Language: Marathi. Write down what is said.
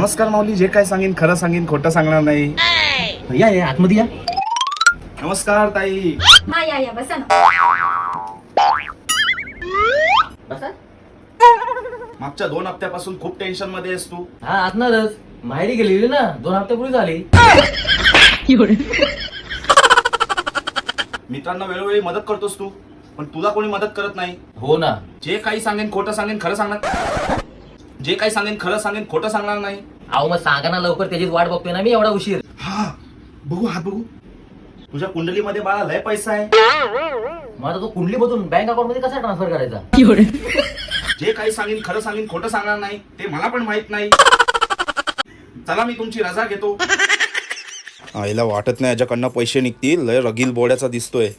नमस्कार माऊली, जे काय सांगेन खरं सांगेन, खोटं सांगणार नाही. या आतमध्ये या. नमस्कार ताई. हा या बसा ना. बसा. मागच्या 2 हप्त्यापासून खूप टेन्शन मध्ये आहेस तू. हा असणारच, माहेरी गेलेली ना 2 हप्त्यापूर्वी झाली. मित्रांना वेळोवेळी मदत करतोस तू, पण तुला कोणी मदत करत नाही. हो ना. जे काही सांगेन खोटं सांगेन खरं सांगणार. जे काही सांगेन खरं सांगेन, खोटं सांगणार नाही. अहो मग सांगा ना लवकर, त्याचीच वाट बघतोय ना मी एवढा उशीर. हा बघू, हात बघू. तुझ्या कुंडलीमध्ये बाळा लय पैसा आहे. मग आता तो कुंडली मधून बँक अकाउंट मध्ये कसा ट्रान्सफर करायचा? जे काही सांगेन खरं सांगेन, खोटं सांगणार नाही, ते मला पण माहित नाही. चला मी तुमची रजा घेतो. आईला वाटत नाही याच्याकडनं पैसे निघतील, लय रगील बोड्याचा दिसतोय.